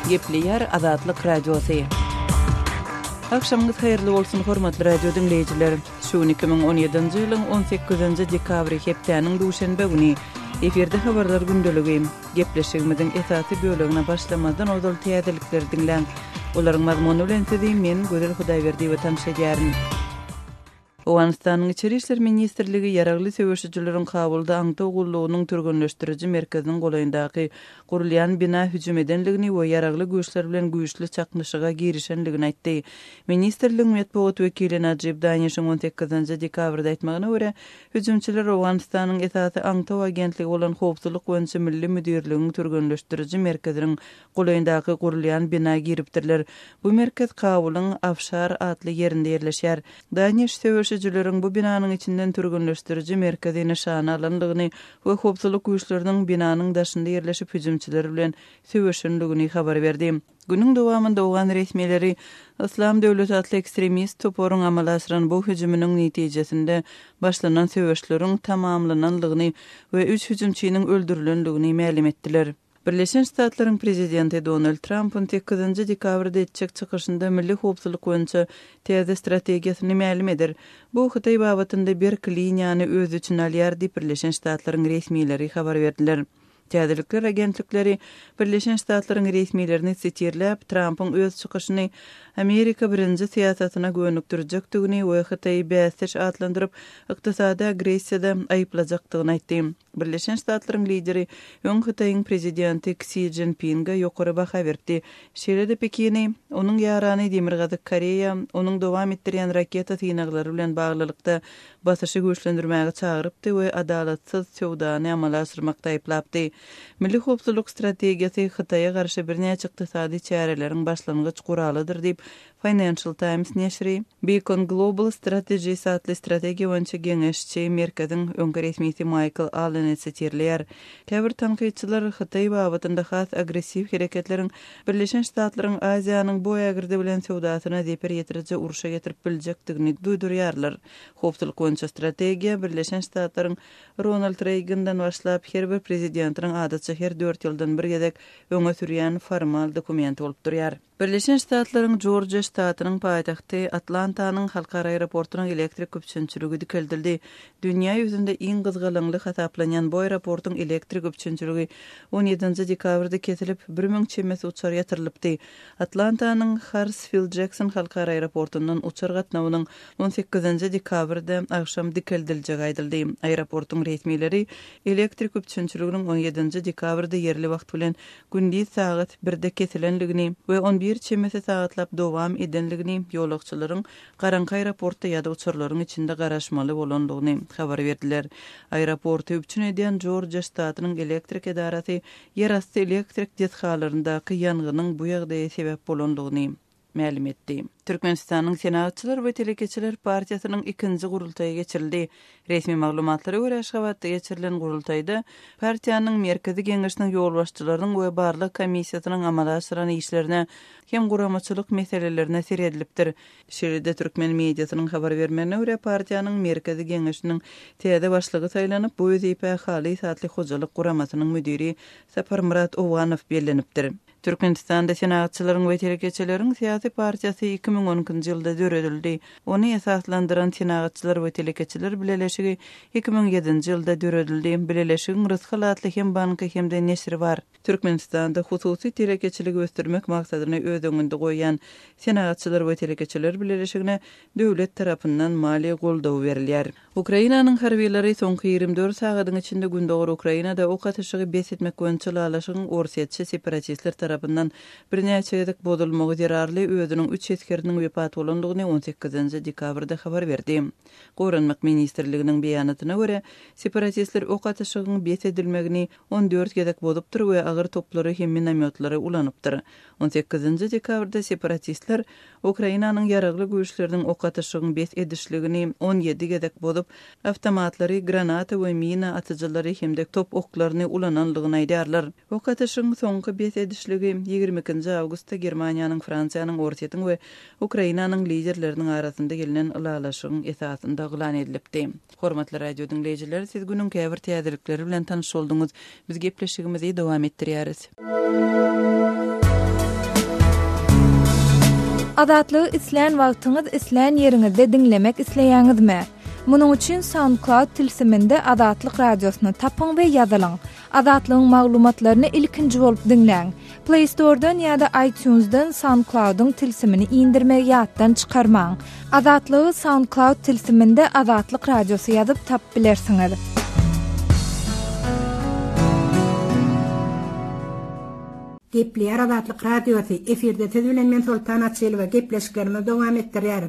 Gepleýär Azatlyk Radiosu. Akşamyňyz haýyrly bolsun hormatly radio dinleýijiler. Şu 2017-nji ýylyň 18-nji dekabry hepdeniň duşanbe güni eferde habarlar gündeligi gepleşigimiziň esasy bölegine başlamadan ozal täzelikleri dinleň. Olaryň mazmuny bilen sizi men Gözel Hudaýberdi we tanışaýaryn. Owganistanyň Içeri işler ministrligi ýaragly söwüşçüleriň kabulda aňta gullugynyň türgünleşdiriji merkeziniň golaýyndaky gurulýan bina hüjüm edenligini we ýaragly güýçler bilen güýçli çaknyşyga girişenligini aýtdy. Ministrligiň matbuat wekili Najib Danişiň 18-nji dekabrda aýtmagyna görä, hüjümçiler Owganistanyň esasy aňta agentligi bolan howpsuzlyk boýunça milli müdirligiň türgünleşdiriji merkeziniň golaýyndaky gurulýan bina giripdirler. Bu merkez Kabulyň Afşar adly ýerinde ýerleşýär. Daniş söwüşçüleriň bu binanyň içinden türgünleşdiriji merkezi nişana alanlygyny we howpsuzlyk güýçleriniň binanyň daşynda ýerleşip hüjümçiler bilen söwüşenligini habar berdi. Günüň dowamında owgan resmiýetleri Islam döwleti atly ekstremist toporyň amal asyran bu hüjümüniň netijesinde başlanan söwüşleriň tamamlananlygyny we 3 hüjümçiniň öldürilenligini ma'lum etdiler. Birleşen Ştatlaryň prezidenti Donald Trump 18-nji dekabrda etjek çykyşynda milli howpsuzlyk boýunça täze strategiýasyny ma'lum eder. Bu Hytaý babatynda bir liniýany öz üçin alýar diýip Birleşen Ştatlaryň resmiýetleri habar berdiler. Täzelikler agentlikleri Birleşen Ştatlaryň resmiýetlerini sitirläp Trumpyň öz çykyşyny Amerika birinji siýasatyna gönükdirjekdigini we Hytaýy bäsdir adlandyryp ykdysady agressiýada aýyplajakdygyny aýtdy. Birleşen Ştatlaryň lideri öň Hytaýyň prezidenti Xi Jinping'e ýokary baha berdi. Şeýle-de Pekini, onuň ýarany Demirgazyk Koreýa, onuň dowam etdirýän raketa synaglary bilen baglylykda basyşy güýçlendirmäge çagyrypdy we adalatsyz sowdany amala asyrmakda aýplapdy. Milli howpsuzlyk strategiýasy Hytaýa garşy bir näçe ykdysady çäreleriň başlangyç guralydyr diýip Financial Times neşri Beacon Global Strategy adly strategiýa boýunça geňeşçi merkeziň öňki resmiýeti Michael Allen sitirler. Käbir tanqidçiler Hytaýy babatynda has agressiw hereketleriň Birleşen Ştatlaryň Aziýanyň bu ýagyrda bilen sowdasyna zeper ýetirije uruşa getirip biljekdigini duýdurýarlar. Howpsuzlyk boýunça strategiýa Birleşen Ştatlaryň Ronald Reagan'dan başlap her bir prezidentiň adatça her 4 ýyldan bir gezek öňe sürýän formal dokument bolup durýar. Birleşen Ştatlaryň Georgia ştatynyň paýtagty Atlantanyň halkara aeroportunyň elektrik köpçünçüligi dikeldildi. Dünýä ýüzünde iň gyzgalanly hasaplanýan bu aeroportuň elektrik köpçünçüligi 17-nji dekabrda kesilip 1000 çemesi uçar ýatyrylypdy. Atlantanyň Hartsfield-Jackson halkara aeroportundan uçar gatnawynyň 18-nji dekabrda akşam dikeldilje gaýdyldy. Aeroportuň resmiýetleri elektrik köpçünçüliginiň 17-nji dekabrda yerli wagt bilen gündüz saat 1-de kesilenligini we 11 çemesi saatlap dowam edenligini ýolagçylaryň Garanky aeroportda ýa-da uçurlaryň içinde garaşmaly bolandygyny habar berdiler. Aeroporty üçin edýän Georgia ştatynyň elektrik edarasy ýerasty elektrik dethalaryndaky ýangýynyň bu ýagdaýa sebäp bolandygyny ma'lum etdi. Türkmenistanyň Senatçylar we Telekeçiler partiýasynyň 2-nji gurultaýy geçirildi. Resmi maglumatlara görä Aşgabatda geçirilen gurultaýda partiýanyň merkezi geňeşiniň ýolbaşçylarynyň we barlyk komissiýasynyň amala asyran işlerine hem guramaçylyk meselelerine seredilipdir. Şeýle-de türkmen mediasynyň habar bermegine görä partiýanyň merkezi geňeşiniň täze başlygy saýlanyp bu wezipä Haly Satly hojalyk guramasynyň müdiri Sapar Murat Owanow bellenipdir. Türkmenistanda Senatçylaryň we Telekeçileriň syýasy partiýasy 2010-njy ýylda döredildi. Ony esaslandyran Senatçylar we Telekeçiler bileleşigi 2007-nji ýylda döredildi. Bileleşigiň rysgalatly hem banky hem-de neşri bar. Türkmenistanda hususy telekeçiligi ösdürmek maksadyny öz öňünde goýan Senatçylar we Telekeçiler bileleşigine döwlet tarapyndan mali goldaw berilýär. Ukrainanyň harbiýleri soňky 24 sagatyň içinde gündögür Ukrainada ok atyşygy besletmek boýunça laşygyň orsiýetçi separatistler tarapyndan bir näçe gezek bozulmagy zararly özüniň 3 eskeriniň wepat bolandygyny 18-nji dekabrda habar berdi. Goranmak ministrliginiň beýanatyna görä, separatistler ok atyşygyň besedilmegini 14 gezek bozup dur we agyr toplary hem minamyotlary ulanypdyr. 18-nji dekabrda separatistler Ukrainanyň ýaragly güýçleriniň ok atyşygyň bes edişligini 17 gezek bozup awtomatlary, granata we mina atyjylary hem-de top oklaryny ulananlygyny aýdarlar. Ok atyşygyň soňky bes edişligi 22-nji awgustda Germaniýanyň, Fransiýanyň, Orsiýetiň we Ukrainanyň liderleriniň arasynda gelinen ılalaşygyň esasynda gylan edilipdi. Hormatly radio dinleyijiler, siz günüň käbir täzelikleri bilen tanyş bolduňyz. Biz gepleşigimizi dowam etdirýäris. Adatlygy isleýän wagtyňyz isleýän ýeriňizde dinlemek isleýäňizmi? Munuň üçin SoundCloud tilsiminde Adatlyk radiosyny tapyň we ýazylyň. Adatlygyň maglumatlaryny ilkinji bolup dinleň. Play Store'dan ýa-da iTunes'dan SoundCloud'un tilsimini indirmek ýatdan çykarmaň. Adatlygy SoundCloud tilsiminde Adatlyk radiosy ýazyp tap bilersiňiz. Gepleýär Adatlyk radiosy efirde tezbilen men Sultan Atçyl we gepleşiklerimi dowam etdirýär.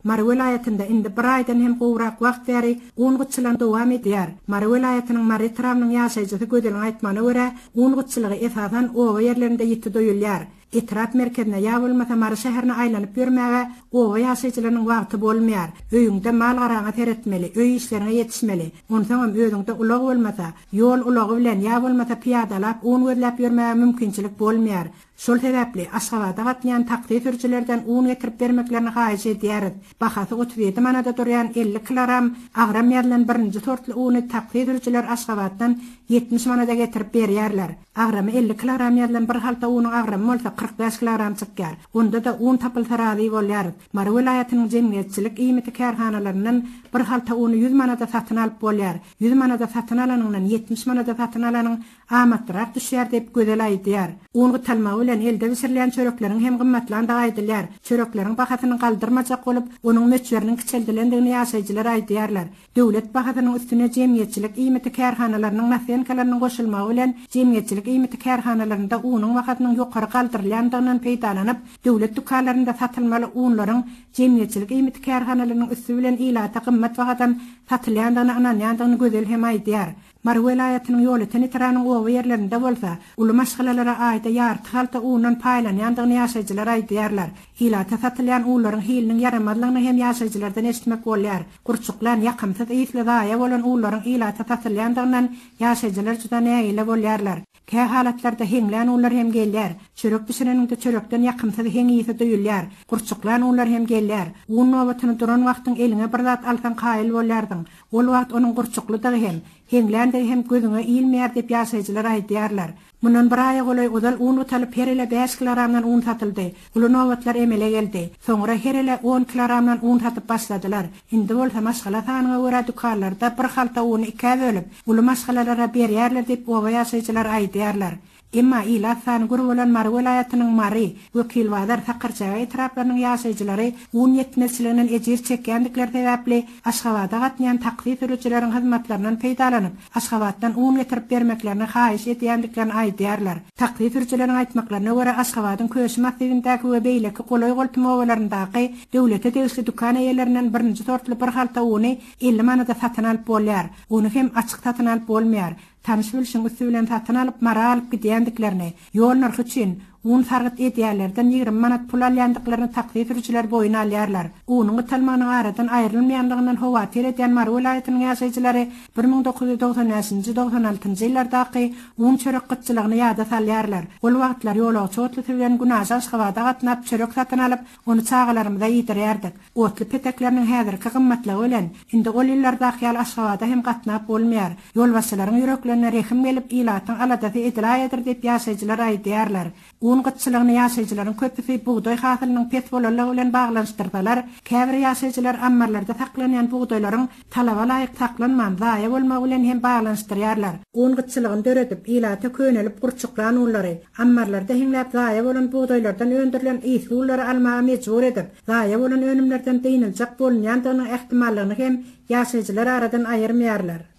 Mary welaýatynda indi bir aýdan hem gowrak wagt bäri 10 gyçylan dowam edýär. Mary welaýatynyň Mary Tramnyň ýaşaýjysy gödeliň aýtmany görä 10 gyçylygy esasan owa ýerlerinde ýetdi doýulýar. Etrap merkezine ýa bolmasa Mary şäherine aýlanyp ýörmäge owa ýaşaýjylarynyň wagty bolmaýar. Öýüňde mal garaňa teretmeli, öý işlerine ýetişmeli. Ondan öýüňde ulag bolmasa, ýol ulagy bilen ýa bolmasa piýadalap, on gözläp ýörmäge mümkinçilik bolmaýar. Şol sebäpli Aşgabatda gatnaýan takdir türçilerden un getirip bermeklerini haýyş edýär. Bahasy 37 manada durýan 50 kilogram agram ýerlen birinji sortly uny takdir türçiler Aşgabatdan 70 manada getirip berýärler. Agramy 50 kilogram ýerlen bir halta unyň agramy bolsa 45 kilogram çykýar. Unda da un tapylsa razy bolýar. Mary welaýatynyň jemgyýetçilik iýmiti kärhanalarynyň bir halta uny 100 manada satyn alyp bolýar. 100 manada satyn alanyňdan 70 manada satyn alanyň amatrak düşýär diýip gözel aýdýar. Uny talma bilen elde bişirilýän çörekleriň hem gymmatlandy aýdylýar. Çörekleriň bahasyny galdyrmajak bolup, onuň meçleriniň kiçeldilendigini ýaşaýjylar aýdýarlar. Döwlet bahasynyň üstüne jemgyýetçilik iýmiti kärhanalarynyň nasenkalarynyn goşulmagy bilen jemgyýetçilik iýmiti kärhanalarynda unyň wakatynyň ýokary galdyrylýandygynyň peýdalanyp, döwlet dukanlarynda satylmaly unlaryň jemgyýetçilik iýmiti kärhanalarynyň üstü bilen ilata gymmat wakatan satylýandygyny ananýandygyny gözel hem aýdýar. Mary welaýatynyň ýoly tenitäranyň owa ýerlerinde bolsa, uly maşgalalara aýda ýarty halta unan paýlanýandygyny ýaşaýjylar aýdýarlar. Ilata satylýan ullaryň hiliniň ýaramadlygyny hem ýaşaýjylardan eşitmek bolýar. Gurçuklan ýakymsız ýysly daýa bolan ullaryň ilata satylýandygynyň ýaşaýjylar juda näýile bolýarlar. Kä halatlarda heňlän ullar hem gelýär. Çörek pişireninde çörekden ýakymsız heň ýysy doýulýar. Gurçuklan ullar hem gelýär. Un nowatyny duran wagtyň eline bir zat alsan gaýyl bolýardyň. Ol wagt onuň gurçuklydygy hem hem gözüňe ilmeýär diýip ýaşaýjylar aýdýarlar. Mundan bir aýa golay odal un utalyp herele 5 kilogramdan un satyldy. Ulu nowatlar emele geldi. Soňra herele 10 kilogramdan un satyp başladylar. Indi bolsa maşgala sanyna görä dukanlarda bir halta uny ikä bölüp, ulu maşgalalara berýärler diýip owa ýaşaýjylar aýdýarlar. Emma ila san guru bolan Mary welaýatynyň Mary wekil wazir takarçaga etraplarynyň ýaşaýjylary un ýetmesliginiň ejir çekýändikleri sebäpli Aşgabatda gatnaýan takdir türçileriň hyzmatlarynyň peýdalanyp Aşgabatdan un getirip bermeklerini haýyş edýändiklerini aýdýarlar. Takdir türçileriň aýtmaklaryna görä Aşgabatyň köşe massywindäki we beýleki golay goltmawalaryndaky döwlete tegişli dukan eýelerinden birinji sortly bir halta uny 50 manada satyn alyp bolýar. Uny hem açyk satyn alyp bolmaýar. Tanış bilşin üstü bilen satyn alyp mara alyp gidýändiklerini, ýol narhy üçin un sargyt edýärlerden 20 manat pul alýandyklaryny takdir türçiler boyuna alýarlar. Unyň talmanyň aradan aýrylmaýandygynyň howatir edýän Mary welaýatynyň ýaşaýjylary 1996-96 ýyllardaky un çörek gyçylygyny ýada salýarlar. Ol wagtlar ýolagçy otly bilen Günaşa Aşgabatda gatnap çörek satyn alyp, onu çağalarymyza ýitirýärdik. Otly petekleriniň häzirki gymmatlygy bilen indi ol ýyllardaky Aşgabatda hem gatnap bolmaýar. Ýolbaşçylaryň ýüreklerine rehim gelip ilatyň aladasy ediläýär diýip ýaşaýjylar aýdýarlar. Un gyçylygyny ýaşaýjylaryň köpüsi buğday hasylynyň pes bolanyny bilen baglanşdyrdylar. Käbir ýaşaýjylar ammarlarda saklanýan buğdaýlaryň talaba laýyk saklanman zaýa bolmagy bilen hem baglanşdyrýarlar. Un gyçylygyny döredip ilata könelip gurçuklan ullary ammarlarda heňläp zaýa bolan buğdaýlardan öndürilen ýysy ullary almaga mejbur edip, zaýa bolan önümlerden deýniljek bolýandygyny ähtimallygyny hem ýaşaýjylar aradan aýyrmaýarlar.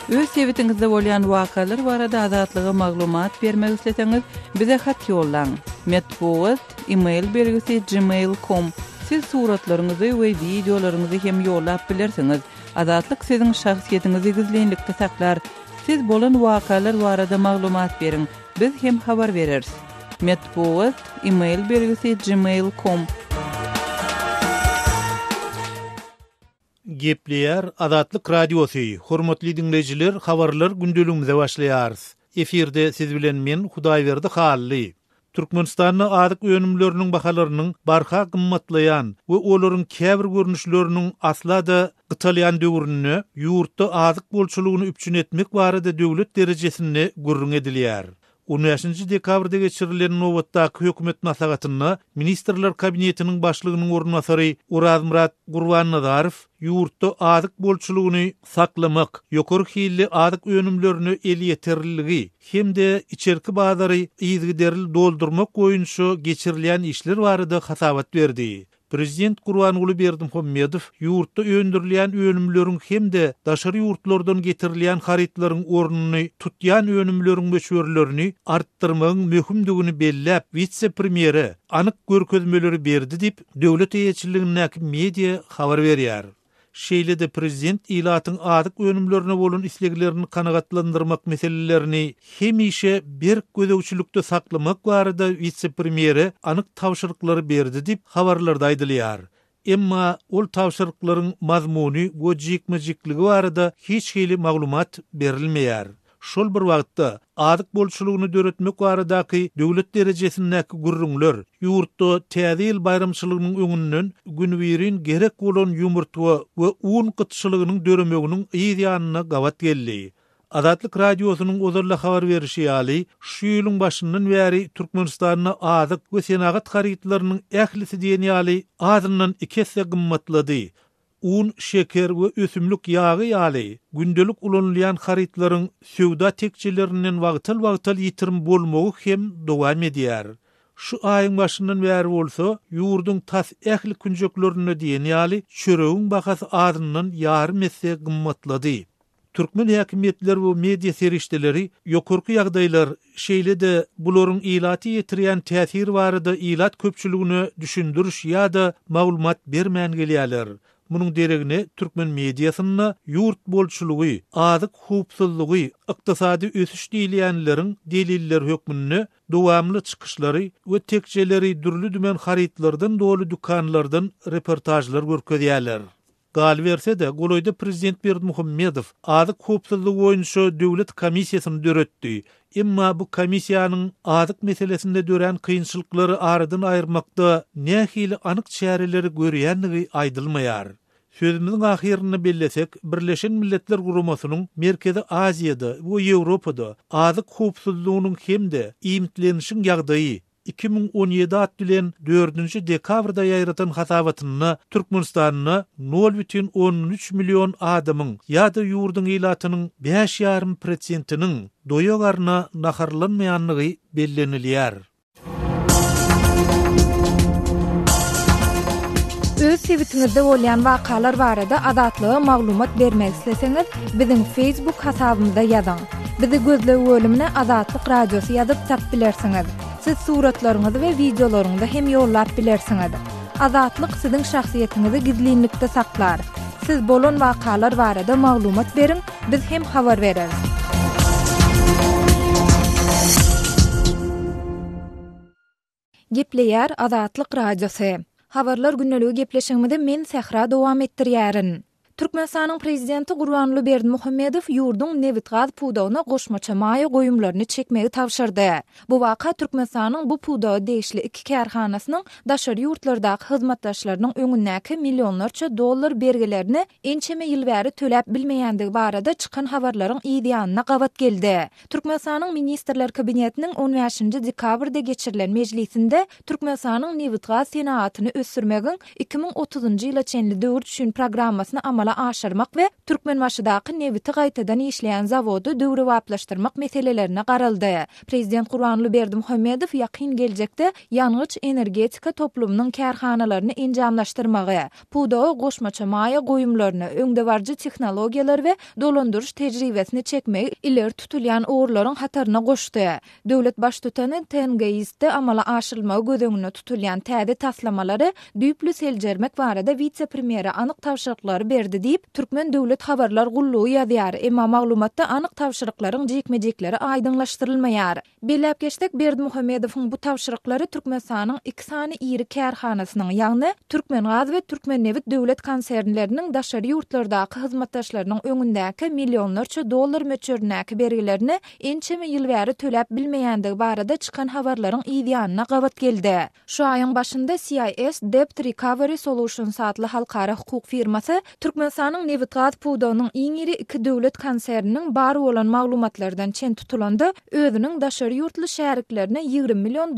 Öz sebetiňizde bolýan wakalar barada azatlygy maglumat bermek isleseňiz, bize hat ýollaň. Metbuat email belgisi gmail.com. Siz suratlaryňyzy we videolaryňyzy hem ýollap bilersiňiz. Azatlyk siziň şahsiýetiňizi gizlenlikde saklar. Siz bolan wakalar barada maglumat beriň. Biz hem habar bereriz. Metbuat email belgisi gmail.com. Gepleýär Adatlyk radiosy. Hormatly dinleýijiler, habarlar gündelüňize başlaýarys. Efirde siz bilen men Hudaýberdi Hally. Türkmenistanyň adyk önümleriniň bahalarynyň barha gymmatlaýan we olaryň käbir görnüşleriniň aslada gytalýan döwrüne ýurtda adyk bolçulugyny üpçün etmek barada döwlet derejesinde gurrun edilýär. 15 dekabrda geçirilen nowatdaky hökümet maslahatyna Ministrler Kabinetiniň başlygynyň ornasary Uraz Murat Gurbannazarow ýurtda azyk bolçulugyny saklamak, ýokary hilli azyk önümlerini el ýeterligi hemde içerki bazary ýygyderil doldurmak goýunça geçirilen işler barada hasabat berdi. Prezident Gurbanuly Berdimuhammedow ýurtda öndürilen önümleriň hemde daşary ýurtlardan getirilen haritlaryň ornuny tutýan önümleriň möçberlerini artdyrmagyň möhümdigini belläp vitse-premieri anyk görkezmeleri berdi dip döwlet eýetçiliginiň media habar berýär. Şeýle-de prezident ilatyň adyk önümlerine bolan isleglerini kanagatlandyrmak meselelerini hemişe bir gözegçilikde saklamak barada vitse-premieri anyk tawşyryklary berdi dip habarlarda aýdylýar. Emma ol tawşyryklaryň mazmuny we jikmejikliги barada hiç hili maglumat berilmeýär. Şol bir wagtda adyk bolçulugyny döretmek baradaky döwlet derejesindäki gurrunlar ýurtda täzil bayramçylygynyň öňünden günwirin gerek bolan ýumurtwa we un gytçylygynyň döremeginiň ýa-ýanyna gawat geldi. Adatlyk radiosynyň ozarly habar berişi ýaly şu ýylyň başyndan bäri Türkmenistanyna adyk we senagat haritlarynyň ählisi diýen ýaly adyndan 2 hisse gymmatlady. Un, şeker we ösümlük ýagy ýaly gündelik ulanýan haritlaryň söwda tekçilerinden wagtal ýitirim bolmagy hem dowam edýär. Şu aýyň başyndan bäri bolsa ýurdun tas ähli künjeklerine diýen ýaly çöregiň bahasy adyndan ýarym hisse gymmatlady. Türkmen häkimetleri we media serişdeleri ýokurky ýagdaýlar şeýle-de bularyň ilaty ýetirýän täsir barada ilat köpçüligini düşündiriş ýa-da maglumat bermän gelýärler. Munun deregine Türkmen mediasyna ýurt bolçulugy, azyk hupsuzlygy, ykdysady ösüş diýilýänleriň deliller hökmünde dowamly çykyşlary we tekçeleri dürli dümen haritlardan dolu dukanlardan reportajlar görkezýärler. Gal berse de Goloyda Prezident Berdimuhammedow azyk hupsuzlygy boýunça döwlet komissiýasyny döretdi. Emma bu komissiýanyň azyk meselesinde dören kynçylyklary aradan aýyrmakda nähili anyk çäreleri görýänligi aýdylmaýar. Sözümizin ahirine bellesek, Birleşen Milletler Guramasynyň Merkezi Aziýada we Ýewropada azyk hupsuzlygynyň hemde iýmitlenişiň ýagdaýy 2017 atdylan 4 dekabrda ýaýratan hasabatyna Türkmenistanyna 0,13 milyon adamyň ýa-da ýurdun ilatynyň 5,5%-iniň doýagarna naharlanmaýanlygy bellenilýär. Öz sewitingizde bolýan wakalar barada adatlyga maglumat bermek isleseňiz, biziň Facebook hasabymyza ýazyň. Bizi gözlegi bölümine Adatlyk Radiosy ýazyp tap bilersiňiz. Siz suratlaryňyzy we videolaryňyzy hem ýollap bilersiňiz. Adatlyk siziň şahsiýetiniňizi gizlinlikde saklar. Siz bolan wakalar barada maglumat beriň, biz hem habar bereriz. Gepleýär Adatlyk Radiosy. Habarlar günneligi gepleşigimizde men Sehra dowam etdirýärin. Türkmenistanyň prezidenti Gurbanuly Berdimuhammedow ýurdun newit gaz puwdagyna goşmaça maýa goýumlaryny çekmegi tawşyrdy. Bu waka Türkmenistanyň bu puwdagy deýişli 2 kärhanasynyň daşary ýurtlardaky hyzmatdaşlarynyň öňündäki milyonlarça dollar bergilerini ençeme ýyl bäri töläp bilmeýändigi barada çykan habarlaryň ýa-ýanyna gawat geldi. Türkmenistanyň Ministrler Kabinetiniň 15 dekabrda geçirilen mejlisinde Türkmenistanyň newit gaz senatyny ösürmegiň 2030-njy ýyla çenli döwür düşün programmasyny aşyrmak we Türkmenbaşydaky newiti gaýtadan işleýän zawody döwre waplaşdyrmak meselelerine garaldy. Prezident Gurbanuly Berdimuhammedow ýakyn geljekde ýanygyç energetika toplumynyň kärhanalaryny enjamlaşdyrmagy, puwdaga goşmaça maýa goýumlaryny, öňdewarjy tehnologiýalar we dolandyryş tejribesini çekmegi ileri tutulýan ogurlaryň hataryna goşdy. Döwlet baş tutany Tengeýisde amala aşyrylmagy gözeňinde tutulýan täze taslamalary düýplü seljermek barada vitse-premieri anyk tawşyryklary berdi diýip Türkmen döwlet habarlar gullugy ýazýar. Emma maglumatda anyk tawşyryklaryň jekmejekleri aýdynlaşdyrylmaýar. Belläp geçdik Berdimuhammedowyň bu tawşyryklary Türkmenistanyň 2 sany iri kärhanasynyň, ýagny Türkmengaz we Türkmennewit döwlet konsernleriniň daşary ýurtlardaky hyzmatdaşlarynyň öňündäki milyonlarça dollar möçürnäki bergilerini ençeme ýyl bäri töläp bilmeýändigi barada çykan habarlaryň ýa-ýanyna gawat geldi. Şu aýyň başynda CIS Debt Recovery Solutions adly halkara hukuk firmasy Türkmen Türkmenistanyň Nevitgat Puwdogynyň iň iri 2 döwlet konserniň bary bolan maglumatlardan çen tutulanda özüniň daşary ýurtly şäherliklerine $20 milyon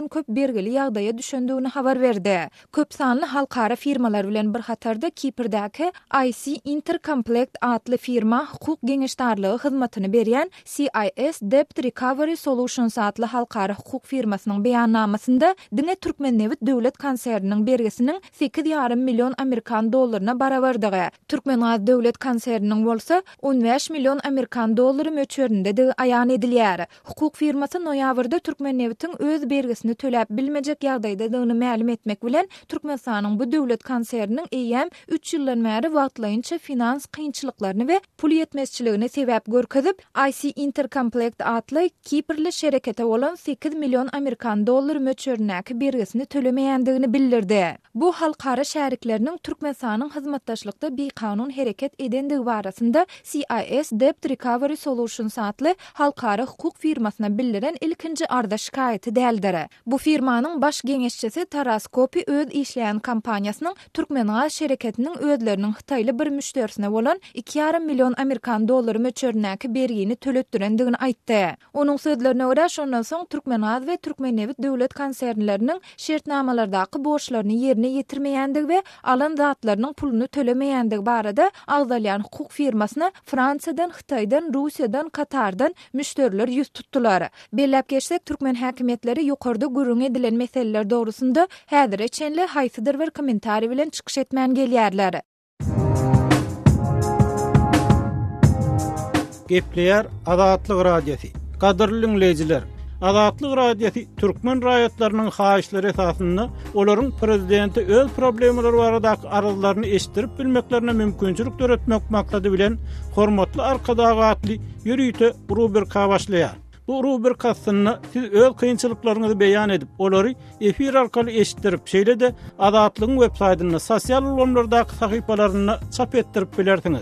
köp bergeli ýagdaýa düşendigini habar berdi. Köp sanly halkara firmalar bilen bir hatarda Kipirdäki IC Intercomplect adly firma hukuk geňeşdarlygy hyzmatyny berýän CIS Debt Recovery Solutions adly halkara hukuk firmasynyň beýannamasynda diňe Türkmen Nevit döwlet konserniň bergesiniň $8,5 milyon Amerikan dollaryna barabardygy, Türkmenistан döwlet konserniň bolsa $15 milyon Amerikan dollary möçberinde de aýan edilýär. Hukuk firmasy noýabrda Türkmen Nevitiň öz bergesini töläp bilmejek ýagdaýda dygyny ma'lum etmek bilen Türkmenistanyň bu döwlet konserniniň eýem 3 ýyldan bäri wagtlaýynça finans kynçylyklaryny we pul ýetmezçiligine sebäp görkezip IC Intercomplect adly Kiprli şerekete bolan $8 milyon Amerikan dollary möçberindäki bergesini tölemeýändigini bildirdi. Bu halkara şäherlikleriniň Türkmenistanyň hyzmatdaşlykda bekanun hereket edendigi barasynda CIS Debt Recovery Solutions adly halkara hukuk firmasyna bildiren ilkinji arda şikaýaty däldir. Bu firmanyň baş geňeşçisi Taras Kopi öz işleýän kompaniýasynyň Türkmenistан şereketiniň özleriniň Hytaýly bir müşterisine bolan $2,5 milyon Amerikan dollary möçberindäki bergini töletdirendigini aýtdy. Onuň sözlerine görä şondan soň Türkmenistан we Türkmen Nevit döwlet konsernleriniň şertnamalardaky borçlaryny ýerine ýetirmeýändigi we alan zatlarynyň pulunu tölemeýändigi barada agdalýan hukuk firmasyna Fransiýadan, Hytaýdan, Russiýadan, Katardan müşteriler ýüz tutdular. Bellep geçsek Türkmen häkimetleri ýokarda gürrüň edilen meseleler dogrusunda häzir eçenli haýsydyr bir kommentari bilen çykyş etmän gelýärler. Gepleýär Azatlyk radiosi. Gadyrly dinleýijiler, Azatlyk radiosi türkmen raýatlarynyň haýyşlary esasynda olaryň prezidenti öz problemleri baradaky arzularyny eşdirip bilmeklerine mümkinçilik töretmek maksady bilen hormatly arkadagatly ýürüýte rubrika başlaýar. Bu rubrikasyny siz öz kynçylyklaryňyzy beýan edip, olary efir arkaly eşitdirip, şeýle de Azatlygyň web saýtyna, sosial ulanlardaky sahypalaryna çap etdirip bilersiňiz.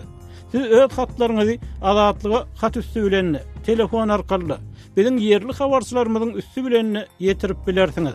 Siz öz hatlaryňyzy Azatlyga hat üstü bilen, telefon arkaly biziň ýerli habarçylarymyzyň üstü bilen ýetirip bilersiňiz.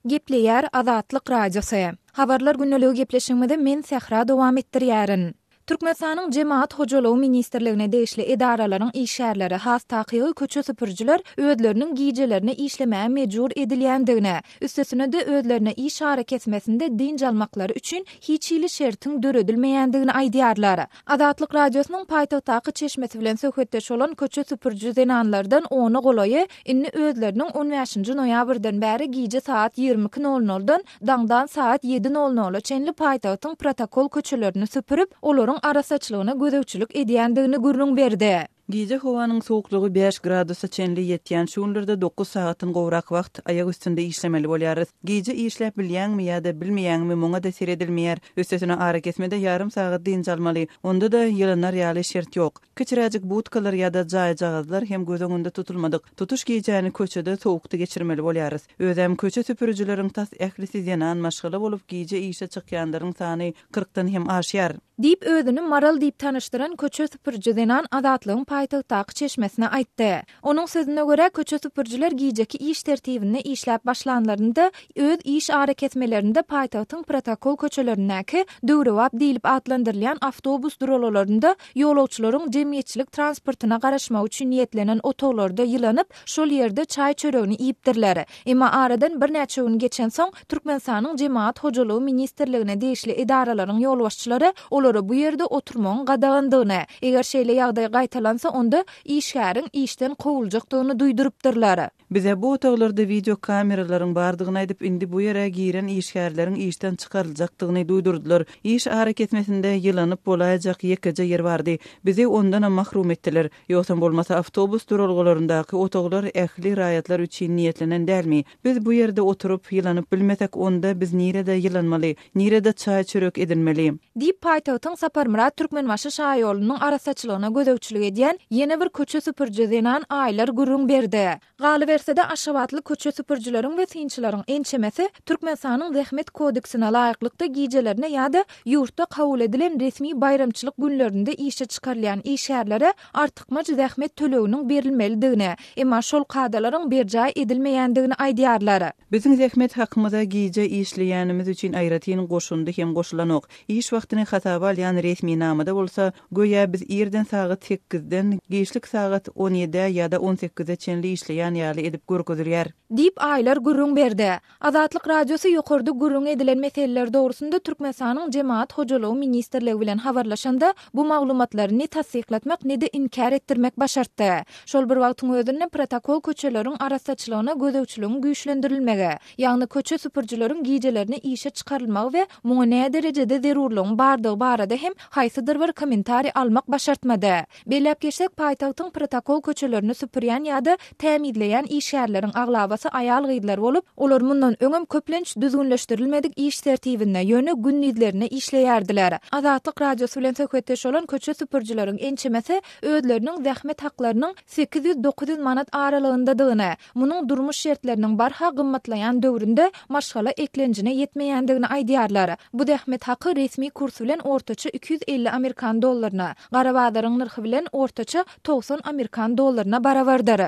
Gepleýär Azatlyk radiosu. Habarlar günneligi gepleşiginde men Sehra dowam etdirýärin. Türkmenistanyň Jemaat Hojalygy ministrligine degişli edaralaryň işgärleri has takygy köçe süpürjiler özleriniň giýjelerini işlemäge mejbur edilýändigine, üstesine de özlerine iş hareketmesinde dinç almaklary üçin hiç ýyly şertiň döredilmeýändigini aýdýarlar. Azatlyk radiosynyň paýtagtdaky çeşmesi bilen söhbetdeş bolan köçe süpürji zenanlardan onu golaýy inni özleriniň 15-nji noýabrdan bäri giýje saat 22:00-dan daňdan saat 7:00 çenli paýtagtyň protokol köçelerini süpürüp olaryň arasaçlygyna gözegçilik edýändigini gürrüň berdi. Giýje howanyň sowuklugy 5 gradusa çenli ýetýän şuňlarda 9 saatyň gowrak wagt aýak üstünde işlemeli bolýar. Giýje işläp bilýänmi ýa-da bilmeýänmi muňa da seredilmeýär. Üstesine ara kesmede ýarym sagat dinç almaly. Onda da ýylanar ýaly şert ýok. Kiçiräjik butkalar ýa-da jaý-jagazlar hem göz öňünde tutulmadyk. Tutuş giýjäni köçede sowukda geçirmeli bolýarys. Özem köçe süpürjileriň tas ählisi ýanan maşgala bolup giýje işe çykýanlaryň sany 40-dan hem aşýar. Dip özünü maral dip tanıştıran köçe süpürji zenan Azatlygyň paýtagtdaky çeşmesine aýtdy. Onuň sözüne görä köçe süpürjiler giýjeki iş tertibinde işläp başlanlarynda öz iş hareketmelerinde paýtagtyň protokol köçelerindäki döwrewap diýilip adlandyrylýan awtobus duralalarynda ýolagçylaryň jemgyýetçilik transportyna garaşmak üçin niýetlenen otolarda ýylanyp şol ýerde çaý çöregini iýipdirler. Emma aradan bir näçe gün geçen soň Türkmenistanyň Jemaat Hojalygy ministrligine degişli edaralaryň ýolbaşçylary bu ýerde oturmagyň gadagandygyny, eger şeýle ýagdaý gaýtalansa onda işgäriň işden kowuljakdygyny duýdurypdyrlar. Bize bu otoglarda video kameralaryň bardygyny aýdyp indi bu ýere giren işgärleriň işden çykaryljakdygyny duýdurdylar. İş hareketmesinde ýylanyp bolajak ýekeje ýer bardy. Bizi ondan mahrum etdiler. Ýoksa bolmasa awtobus duralgylaryndaky otoglar ähli raýatlar üçin niýetlenen dälmi? Biz bu ýerde oturup ýylanyp bilmesek onda biz nirede ýylanmaly, nirede çaý çörek edilmeli. Dip paýtagtyň Paytagtyň Saparmurat Türkmenbaşy şaýyolunyň arasaçylygyna gözegçilik edýän ýene bir köçe süpürjü denan aýlar gurrun berdi. Galybersede aşgabatly köçe süpürjüleriň we synçylaryň ençemesi Türkmenistanyň Zähmet kodeksine laýyklykda gijelerine ýa-da ýurtda kabul edilen resmi bayramçylyk günlerinde işe çykarylýan işgärlere artykmaç zähmet töleginiň berilmelidigine, emma şol kadalaryň berjaý edilmeýändigini aýdýarlar. Bizim zähmet hakymyza gije işleýänimiz üçin aýratyn goşundy hem goşulanok. İş wagtyny hasaba alýan resmi namada bolsa, goýa biz ýerden sagat 8-den geçlik sagat 17 ýa-da 18-e çenli işleýän ýaly edip görkezýär. Dip aýlar gurrun berdi. Azatlyk radiosu ýokarda gurrun edilen meseleler dogrusunda Türkmenistanyň Jemaat hojalygy ministrligi bilen habarlaşanda bu maglumatlary ne tasdiklatmak ne de inkar etdirmek başartdy. Şol bir wagtyň özünde protokol köçeleriň arasaçylygyna gözegçiligiň güýçlendirilmegi, ýagny köçe süpürjüleriň gijelerini işe çykarylmagy we muňa näme derejede zerurlygyň bardygy barada hem haýsydyr bir kommentari almak başartmady. Belläp geçsek paýtagtyň protokol köçelerini süpürýän ýa-da tämidleýän işgärleriň aglabasy aýal gyýdylar bolup, olar mundan öňem köplenç düzgünleşdirilmedik iş tertibine ýöne günnizlerine işleýärdiler. Azatlyk radiosu bilen söhbetdeş bolan köçe süpürjüleriň ençemesi özleriniň zähmet haklarynyň 800-900 manat aralygyndadygyny, munyň durmuş şertleriniň barha gymmatlaýan döwründe maşgala eklenjine ýetmeýändigini aýdýarlar. Bu zähmet haky resmi kurs bilen ortaça 250 Amerikan dollaryna, garabadaryň narhy bilen ortaça 90 Amerikan dollaryna barabardyr.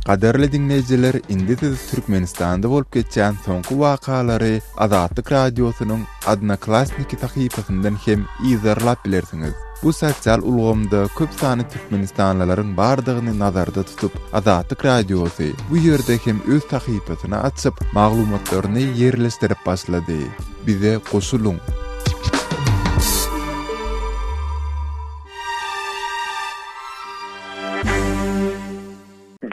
Qadarly dinleýijiler, indi siz Türkmenistanda bolup geçýän soňky wakalary Azatlyk radiosynyň Odnoklassniki sahypasyndan hem izarlap bilersiňiz. Bu sosial ulgamda köp sany Türkmenistanlylaryň bardygyny nazarda tutup, Azatlyk radiosy bu ýerde hem öz sahypasyny açyp, maglumatlaryny ýerleşdirip başlady. Bize goşuluň.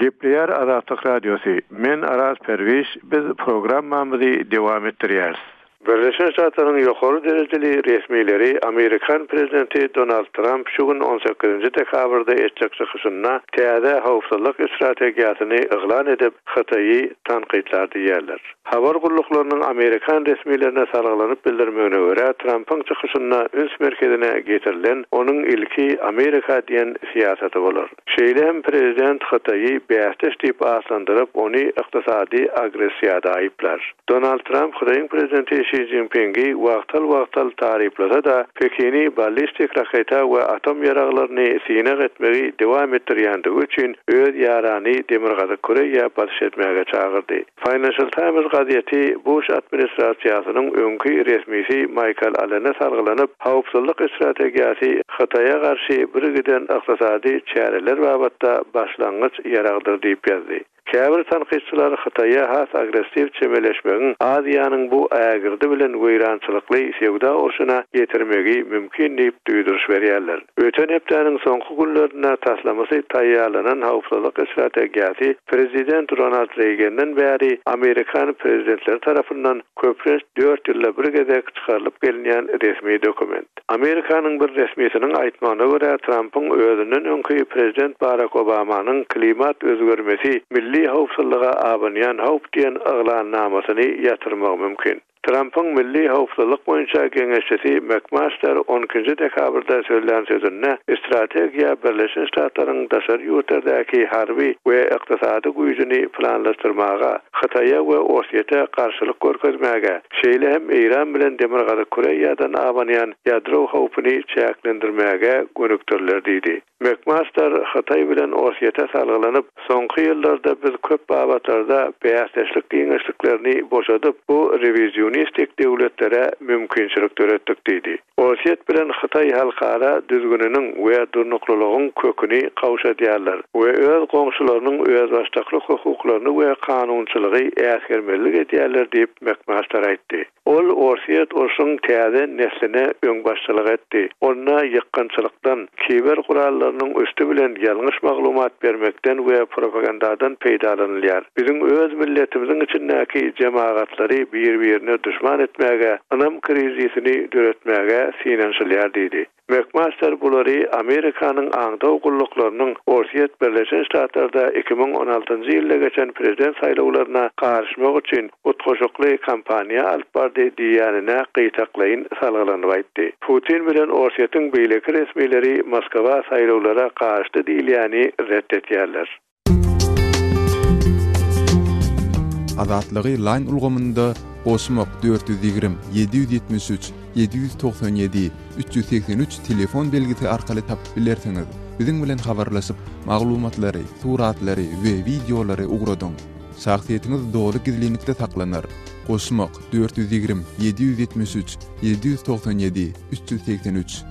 Gepleýär Azatlyk radiosu. Men Aras Perwiş, biz programmamyzy dowam etdirýäris. Birleşen Ştatlaryň ýokary derejeli resmileri Amerikan prezidenti Donald Trump şu gün 18 dekabrda etjek çykyşyna täze howpsuzlyk strategiýasyny eglan edip Hataýy tanqidlady ýerler. Habar guruluklarynyň Amerikan resmilerine sargylanyp bildirmegine görä, Trump'yň çykyşyna üns merkezine getirilen onuň ilki Amerika diýen siýasaty bolar. Şeýle prezident Hataýy bästeş diýip aslandyryp, ony ykdysady agressiýada aýplar. Donald Trump Hataýyň prezidenti Xi Jinping'i wagtal tariflasa da Pekini ballistik raketa we atom ýaraglaryny sinek etmegi dowam etdirýändigi üçin öz ýarany Demirgazy Koreýa baş etmäge çagyrdy. Financial Times gazieti Bush administrasiýasynyň öňki resmisi Michael Allen'e sargylanyp, howpsuzlyk strategiýasy Hataýa garşy bir giden ykdysady çäreler babatda başlangyç ýaragdyr diýip ýazdy. Käbir tanqidçiler Hataýa has agressiv çemeleşmegiň Aziýanyň bu ägirdi bilen goýrançylykly sewda urşuna getirmegi mümkin diýip duýduruş berýärler. Öten hepdeniň soňky günlerinde taslamasy taýýarlanan howpsuzlyk strategiýasy prezident Ronald Reagan'dan bäri Amerikan prezidentleri tarapyndan köplenç 4 ýylda bir gezek çykarylyp gelinýän resmi dokument. Amerikanyň bir resmisiniň aýtmagyna görä, Trump'yň özünden öňki prezident Barack Obama'nyň klimat özgörmesi milli howpsuzlyga abanýan howp diýen eglannamasyny ýatyrmak mümkin. Trump'yň milli howpsuzlyk boýunça geňeşçisi McMaster 10 dekabrda söýlen sözünde strategiýa Birleşen Ştatlaryň daşary ýurtlardaky harby we ykdysady güýjüni planlaşdyrmaga, Hataýa we Ossetýa garşylyk görkezmäge, şeýle hem Iran bilen Demirgazy Koreýadan abanýan ýadro howpyny çäklendirmäge gönükdirler diýdi. McMaster Hataýy bilen Ossetýa sargylanyp, soňky ýyllarda biz köp babatlarda beýasleşlik giňişliklerini boşadyp, bu revizionistik döwletlere mümkinçilik töretdik diýdi. Osset bilen Hataýy halkara düzgüniniň we durnuklylygyň köküni kawşadýarlar we öz goňşularynyň öz başdaklyk hukuklaryny we kanunçylygy äsgermelik edýärler diýip McMaster aýtdy. Ol Osset oşuň täze nesline öňbaşçylyk etdi. Onda ýykkançylykdan, kiber gurallarynyň üstü bilen ýalňyş maglumat bermekden we propagandadan peýdalanýar. Biziň öz milletimiziň içindäki jemaatlary bir-birine düşman etmäge, anam krizisini döretmäge sinanşylýar diýdi. McMaster bulary Amerikanyň aňda ogulluklarının Orsiýet Birleşen Ştatlarda 2016-njy ýylda geçen prezident saýlawlaryna garşymak üçin utgoşukly kampaniýa alyp bardy diýýänine gytaklaýyn salgylanyp aýtdy. Putin bilen Orsiýetyň beýleki resmileri Moskwa saýlawlara garşy diýilýäni reddetýärler. Azatlygy line ulgamynda Osmok 420 773 797 383 telefon belgisi arkaly tapyp bilersiňiz. Biziň bilen habarlaşyp maglumatlary, suratlary we videolary ugradyň. Şahsiýetiňiz doly gizlilikde saklanır. Osmok 420 773 797 383.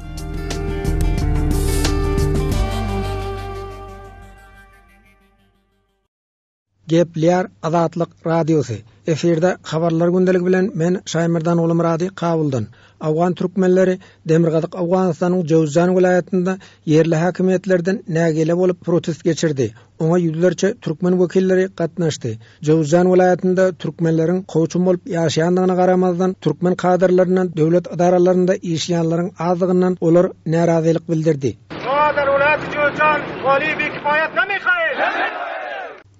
Gepler Azatlyk Radiosu. Eferde habarlar gündelik bilen men Şaýmyrdan oğlum Radi Kabuldan. Awgan türkmenleri Demirgazyk Awganystanyň Jowzjan vilayatynda yerli hakimiýetlerden nägele bolup protest geçirdi. Oňa ýüzlerçe türkmen wekilleri gatnaşdy. Jowzjan vilayatynda türkmenleriň goýçun bolup ýaşaýandygyna garamazdan türkmen kadrlarynyň döwlet idaralarynda işleýänleriň azlygyndan olar narazylyk bildirdi. Jowzjan wali bir kifayet näme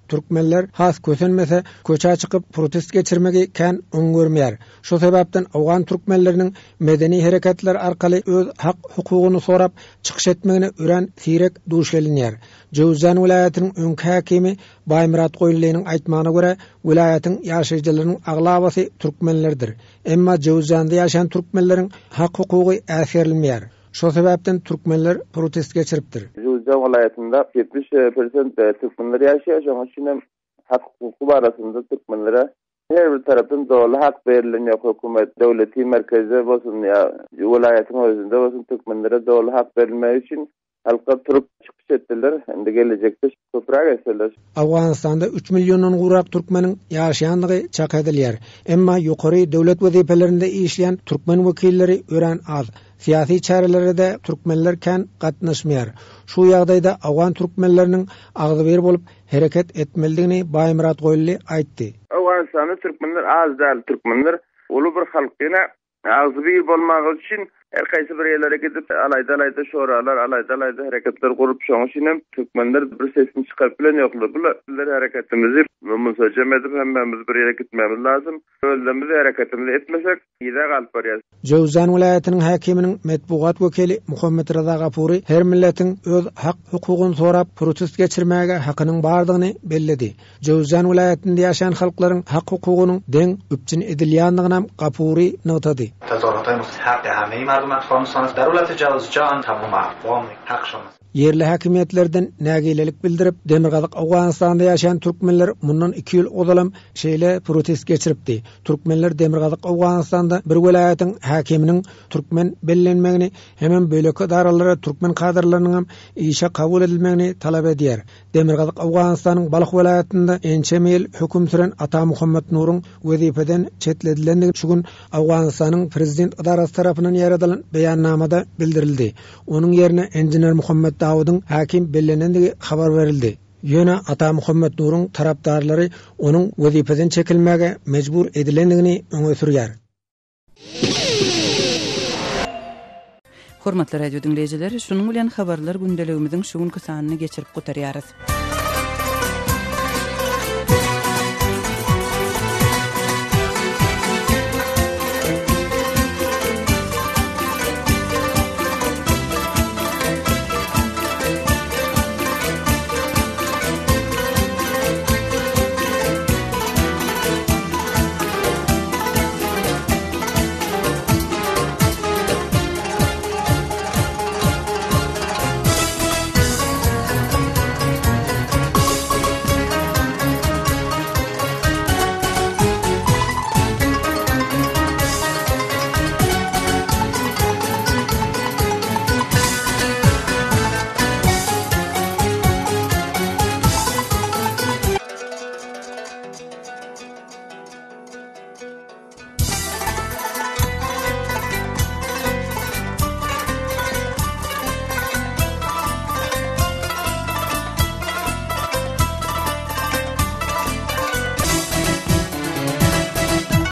Türkmenler has kösenmese köçä çykyp protest geçirmegi kän öňgörmýär. Şo sebäpden Awgan türkmenleriniň medeni hereketler arkaly öz hak hukugyny sorap çykyş etmegine ören sirek duş gelinýär. Jowzjan vilayatynyň öňki hakimi Baýmurat Goýlynyň aýtmagyna görä, vilayatyň ýaşaýjylarynyň aglabasy türkmenlerdir. Emma Jowzjanda ýaşaýan türkmenleriň hak hukugy äserilmeýär. Şo sebäpden türkmenler protest geçiripdir. Jowzjan vilayatynda 70% türkmenler ýaşaýar, şoňa üçin hak hukuky barasynda türkmenlere her bir tarapdan doly hak berilýär. Hökümet, döwleti merkezde bolsun ýa vilayatyň özünde bolsun türkmenlere doly hak berilmegi üçin halka turup çykyş etdiler. Endi gelecekde köprak eserler. Awganystanda 3 millionyň gurak türkmeniň ýaşaýandygy çak edilýär. Emma ýokary döwlet wezipelerinde işleýän türkmen wekilleri ören az. Siyasi çarelerde türkmenler kän gatnaşmaýar. Şu ýagdaýda Awgan türkmenleriniň agzyber bolup hereket etmeligini Baýmurat Goýly aýtdy. Awganystanda türkmenler az däl, türkmenler uly bir halkyna agzyber bolmagy üçin her kaýsy bir ýerlere gidip alayda şoralar, alayda hereketler gurup şoňa üçin türkmenler bir sesini çykaryp bilen ýoklar. Bular hereketimizi müsajam edip hemmemiz bir ýere gitmemiz lazım. Öldümiz hereketimizi etmesek ýa-da galyp barýar. Jowzjan vilayatynyň hakiminiň medpugat wekili Muhammed Reza Gapuri her milletiň öz hak hukugyny sorap protest geçirmäge hakynyň bardygyny belledi. Jowzjan vilayatynda ýaşaýan halklaryň hak hukugynyň deň üpçün edilýändigini Gapuri notady. Yerli hakimiýetlerden nägilelik bildirip Demirgazyk Awganystanda ýaşaýan türkmenler mundan 2 ýyl odalam şeýle protest geçiripdi. Türkmenler Demirgazyk Awganystanda bir welaýatyň hakiminiň türkmen bellenmegini hemen böleki daralara türkmen kadrlarynyň işe kabul edilmegini talap edýär. Demirgazyk Awganystanyň Balyk welaýatynda ençe ýyl höküm süren Ata Muhammed Nuruň wezipeden çetledilendigi şu gün Awganystanyň prezident idarasy tarapyndan ýaradylan beýannamada bildirildi. Onuň ýerine enjiner Muhammed Dawydyň hakim bellenendigi habar berildi. Ýöne Ata Muhammed Nuruň tarapdarlary onuň wezipeden çekilmäge mejbur edilendigini öňe sürýär. Hormatly radio dinleýijileri, şunuň bilen habarlar gündeligimiziň şu günkü sanyny geçirip gotarýarys.